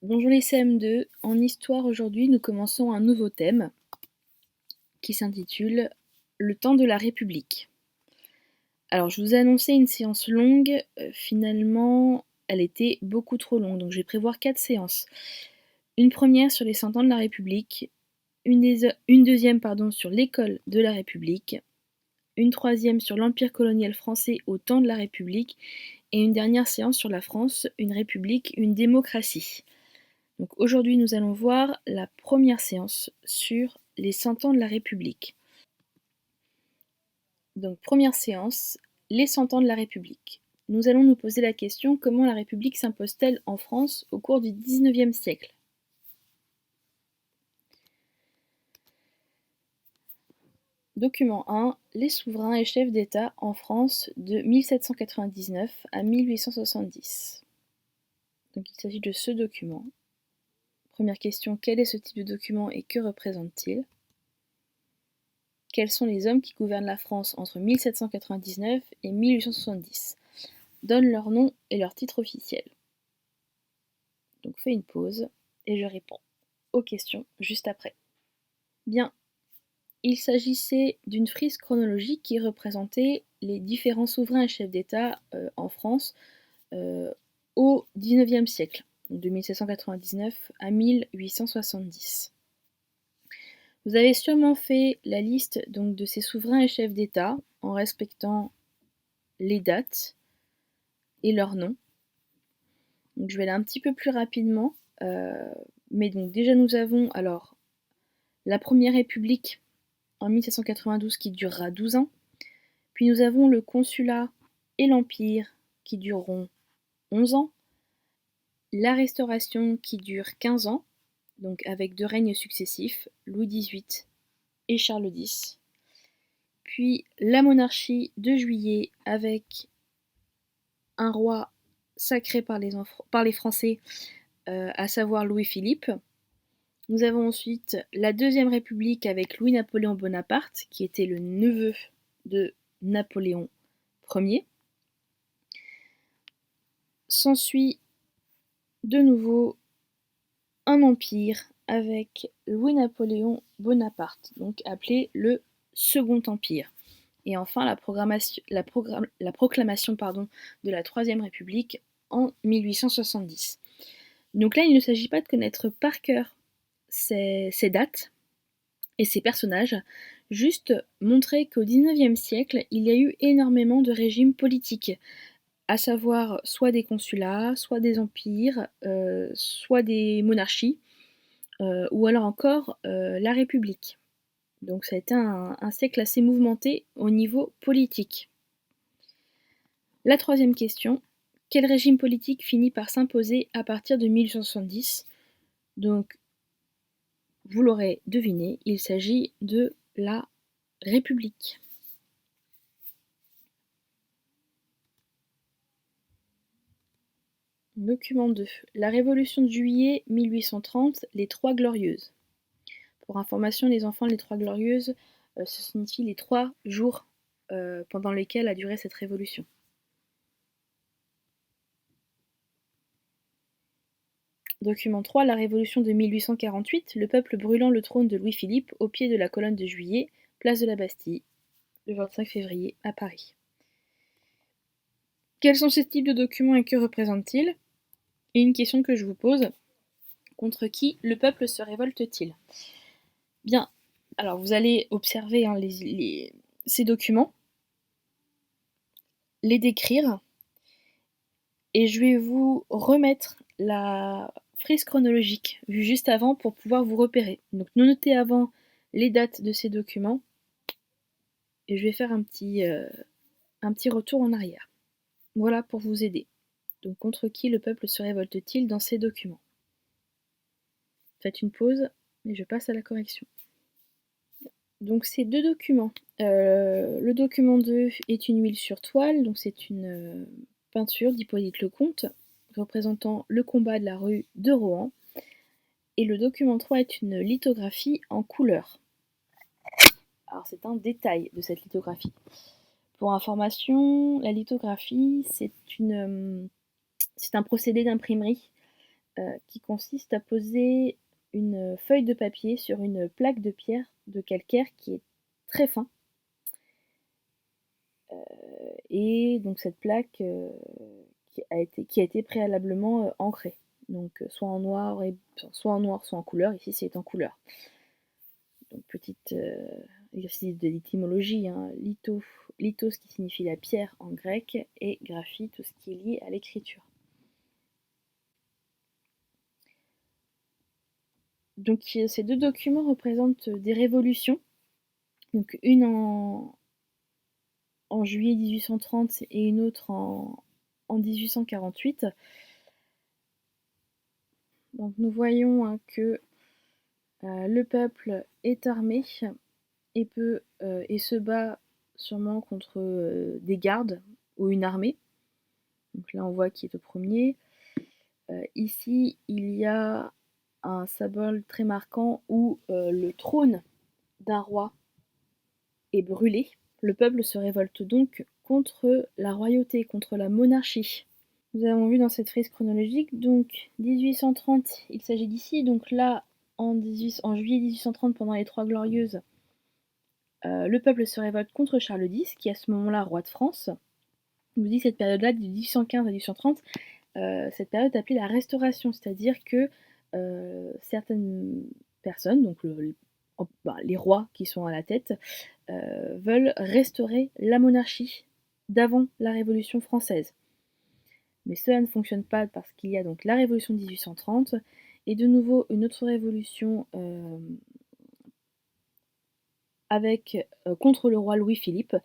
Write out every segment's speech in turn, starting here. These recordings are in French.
Bonjour les CM2, en histoire aujourd'hui nous commençons un nouveau thème qui s'intitule Le temps de la République. Alors je vous ai annoncé une séance longue, finalement elle était beaucoup trop longue, donc je vais prévoir 4 séances. Une première sur les 100 ans de la République, une deuxième sur l'école de la République, une troisième sur l'Empire colonial français au temps de la République, et une dernière séance sur la France, une république, une démocratie. Donc aujourd'hui, nous allons voir la première séance sur les 100 ans de la République. Donc première séance, les 100 ans de la République. Nous allons nous poser la question: comment la République s'impose-t-elle en France au cours du XIXe siècle? Document 1, les souverains et chefs d'État en France de 1799 à 1870. Donc il s'agit de ce document. Première question, quel est ce type de document et que représente-t-il? Quels sont les hommes qui gouvernent la France entre 1799 et 1870? Donne leur nom et leur titre officiel. Donc fais une pause et je réponds aux questions juste après. Bien, il s'agissait d'une frise chronologique qui représentait les différents souverains et chefs d'État en France au XIXe siècle, de 1799 à 1870. Vous avez sûrement fait la liste donc de ces souverains et chefs d'État en respectant les dates et leurs noms. Donc je vais aller un petit peu plus rapidement, mais donc déjà nous avons alors la Première République en 1792 qui durera 12 ans, puis nous avons le Consulat et l'Empire qui dureront 11 ans, la Restauration qui dure 15 ans, donc avec 2 règnes successifs, Louis XVIII et Charles X, puis la monarchie de Juillet avec un roi sacré par les Français, à savoir Louis-Philippe. Nous avons ensuite la Deuxième République avec Louis-Napoléon Bonaparte, qui était le neveu de Napoléon Ier. S'ensuit de nouveau un empire avec Louis-Napoléon Bonaparte, donc appelé le Second Empire. Et enfin la proclamation de la Troisième République en 1870. Donc là, il ne s'agit pas de connaître par cœur ces dates et ces personnages, juste montrer qu'au XIXe siècle, il y a eu énormément de régimes politiques, à savoir soit des consulats, soit des empires, soit des monarchies, ou alors encore la République. Donc ça a été un siècle assez mouvementé au niveau politique. La troisième question, quel régime politique finit par s'imposer à partir de 1870? Donc, vous l'aurez deviné, il s'agit de la République. Document 2. La Révolution de juillet 1830, les Trois Glorieuses. Pour information, les enfants, les Trois Glorieuses, ce signifie les 3 jours pendant lesquels a duré cette révolution. Document 3, la Révolution de 1848, le peuple brûlant le trône de Louis-Philippe au pied de la colonne de Juillet, place de la Bastille, le 25 février à Paris. Quels sont ces types de documents et que représentent-ils? Et une question que je vous pose, contre qui le peuple se révolte-t-il? Bien, alors vous allez observer ces documents, les décrire, et je vais vous remettre la frise chronologique vue juste avant pour pouvoir vous repérer. Donc notez avant les dates de ces documents, et je vais faire un petit retour en arrière. Voilà pour vous aider. Donc contre qui le peuple se révolte-t-il dans ces documents? Faites une pause et je passe à la correction. Donc ces deux documents. Le document 2 est une huile sur toile, donc c'est une peinture d'Hippolyte Lecomte représentant le combat de la rue de Rohan. Et le document 3 est une lithographie en couleur. Alors c'est un détail de cette lithographie. Pour information, la lithographie c'est un procédé d'imprimerie qui consiste à poser une feuille de papier sur une plaque de pierre de calcaire qui est très fin. Et donc cette plaque qui a été préalablement ancrée. Donc soit en noir, soit en couleur. Ici c'est en couleur. Donc petite exercice de l'étymologie, hein. Lithos qui signifie la pierre en grec, et graphie, tout ce qui est lié à l'écriture. Donc ces deux documents représentent des révolutions. Donc une en juillet 1830 et une autre en 1848. Donc nous voyons que le peuple est armé et se bat sûrement contre des gardes ou une armée. Donc là on voit qui est au premier. Ici il y a un symbole très marquant où le trône d'un roi est brûlé. Le peuple se révolte donc contre la royauté, contre la monarchie. Nous avons vu dans cette frise chronologique, donc 1830, il s'agit d'ici, donc là, en juillet 1830, pendant les Trois Glorieuses, le peuple se révolte contre Charles X, qui est à ce moment-là roi de France. On nous dit cette période-là, de 1815 à 1830, cette période est appelée la Restauration, c'est-à-dire que certaines personnes, donc les rois qui sont à la tête, veulent restaurer la monarchie d'avant la Révolution française. Mais cela ne fonctionne pas parce qu'il y a donc la Révolution de 1830 et de nouveau une autre révolution contre le roi Louis-Philippe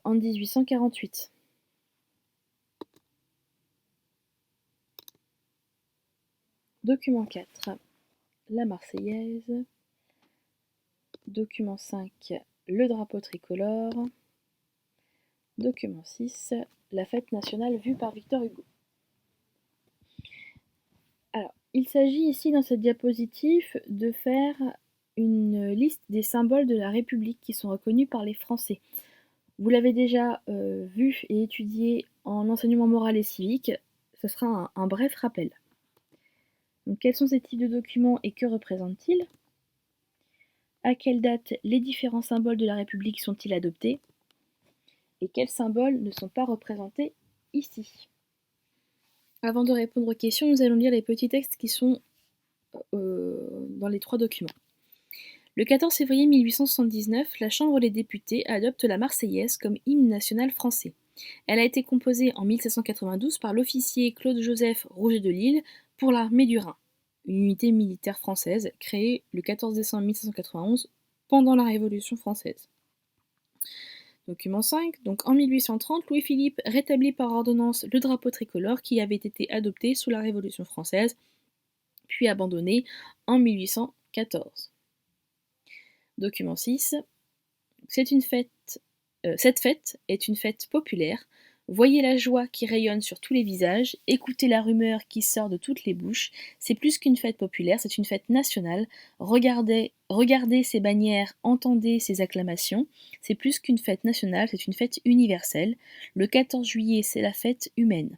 en 1848. Document 4, la Marseillaise. Document 5, le drapeau tricolore. Document 6, la fête nationale vue par Victor Hugo. Alors, il s'agit ici dans cette diapositive de faire une liste des symboles de la République qui sont reconnus par les Français. Vous l'avez déjà vu et étudié en enseignement moral et civique, ce sera un bref rappel. Donc, quels sont ces types de documents et que représentent-ils? À quelle date les différents symboles de la République sont-ils adoptés? Et quels symboles ne sont pas représentés ici? Avant de répondre aux questions, nous allons lire les petits textes qui sont dans les trois documents. Le 14 février 1879, la Chambre des députés adopte la Marseillaise comme hymne national français. Elle a été composée en 1792 par l'officier Claude-Joseph Roger de Lille pour l'armée du Rhin, une unité militaire française créée le 14 décembre 1791 pendant la Révolution française. Document 5. Donc en 1830, Louis-Philippe rétablit par ordonnance le drapeau tricolore qui avait été adopté sous la Révolution française, puis abandonné en 1814. Document 6. Cette fête est une fête populaire. Voyez la joie qui rayonne sur tous les visages, écoutez la rumeur qui sort de toutes les bouches. C'est plus qu'une fête populaire, c'est une fête nationale. Regardez ces bannières, entendez ces acclamations. C'est plus qu'une fête nationale, c'est une fête universelle. Le 14 juillet, c'est la fête humaine.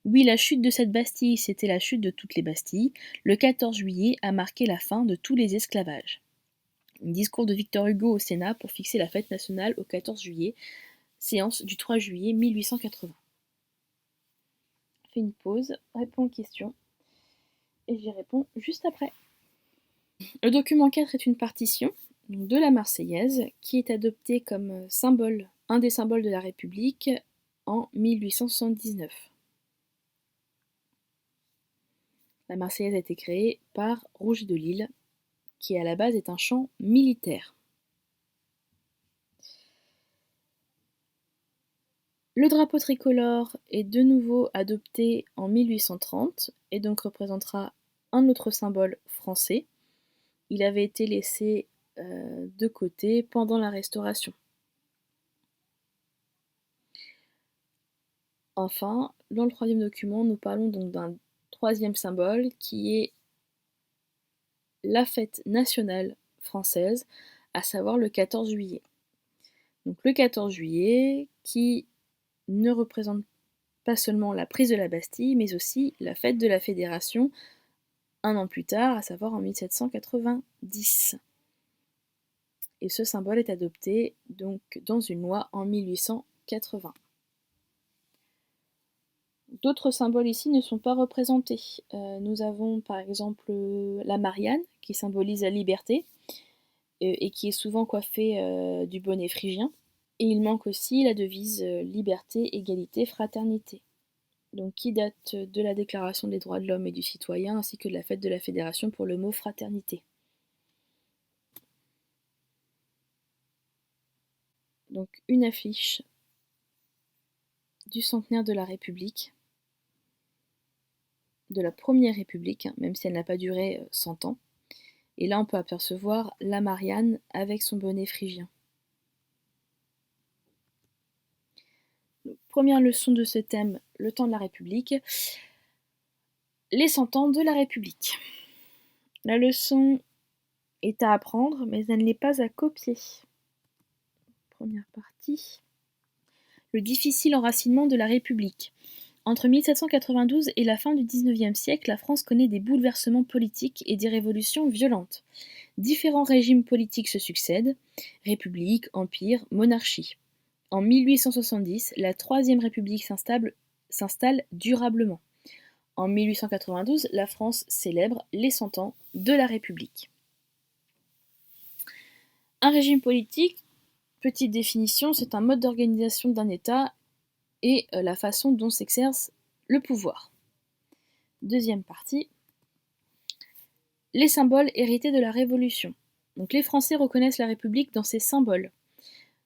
Oui, la chute de cette Bastille, c'était la chute de toutes les Bastilles. Le 14 juillet a marqué la fin de tous les esclavages. Discours de Victor Hugo au Sénat pour fixer la fête nationale au 14 juillet, séance du 3 juillet 1880. Je fais une pause, réponds aux questions, et j'y réponds juste après. Le document 4 est une partition de la Marseillaise qui est adoptée comme symbole, un des symboles de la République en 1879. La Marseillaise a été créée par Roger de Lille, qui à la base est un chant militaire. Le drapeau tricolore est de nouveau adopté en 1830 et donc représentera un autre symbole français. Il avait été laissé de côté pendant la Restauration. Enfin, dans le troisième document, nous parlons donc d'un troisième symbole qui est la fête nationale française, à savoir le 14 juillet. Donc le 14 juillet qui ne représente pas seulement la prise de la Bastille, mais aussi la fête de la Fédération un an plus tard, à savoir en 1790. Et ce symbole est adopté donc dans une loi en 1880. D'autres symboles ici ne sont pas représentés. Nous avons par exemple la Marianne, qui symbolise la liberté, et qui est souvent coiffée du bonnet phrygien. Et il manque aussi la devise liberté, égalité, fraternité, donc qui date de la Déclaration des droits de l'homme et du citoyen, ainsi que de la fête de la Fédération pour le mot fraternité. Donc une affiche du centenaire de la République, de la Première République, même si elle n'a pas duré 100 ans. Et là, on peut apercevoir la Marianne avec son bonnet phrygien. Donc, première leçon de ce thème, le temps de la République. Les 100 ans de la République. La leçon est à apprendre, mais elle n'est pas à copier. Première partie. Le difficile enracinement de la République. Entre 1792 et la fin du XIXe siècle, la France connaît des bouleversements politiques et des révolutions violentes. Différents régimes politiques se succèdent, république, empire, monarchie. En 1870, la Troisième République s'installe durablement. En 1892, la France célèbre les 100 ans de la République. Un régime politique, petite définition, c'est un mode d'organisation d'un État et la façon dont s'exerce le pouvoir. Deuxième partie, les symboles hérités de la Révolution. Donc les Français reconnaissent la République dans ses symboles.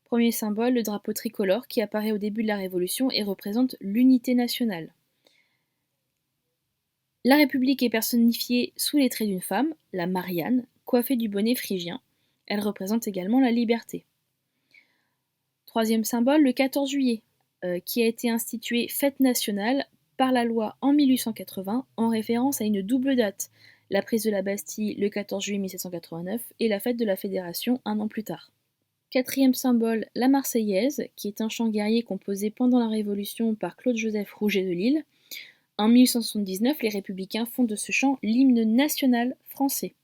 Premier symbole, le drapeau tricolore qui apparaît au début de la Révolution et représente l'unité nationale. La République est personnifiée sous les traits d'une femme, la Marianne, coiffée du bonnet phrygien. Elle représente également la liberté. Troisième symbole, le 14 juillet, qui a été institué fête nationale par la loi en 1880 en référence à une double date, la prise de la Bastille le 14 juillet 1789 et la fête de la Fédération un an plus tard. Quatrième symbole, la Marseillaise, qui est un chant guerrier composé pendant la Révolution par Claude-Joseph Rouget de Lille. En 1879, les Républicains font de ce chant l'hymne national français.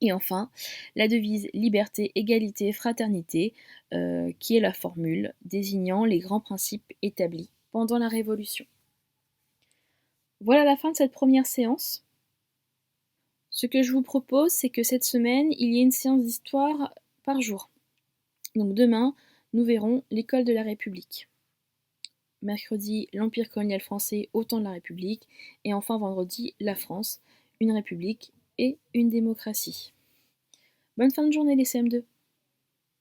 Et enfin, la devise liberté, égalité, fraternité, qui est la formule désignant les grands principes établis pendant la Révolution. Voilà la fin de cette première séance. Ce que je vous propose, c'est que cette semaine, il y ait une séance d'histoire par jour. Donc demain, nous verrons l'école de la République. Mercredi, l'Empire colonial français au temps de la République. Et enfin vendredi, la France, une république et une démocratie. Bonne fin de journée les CM2.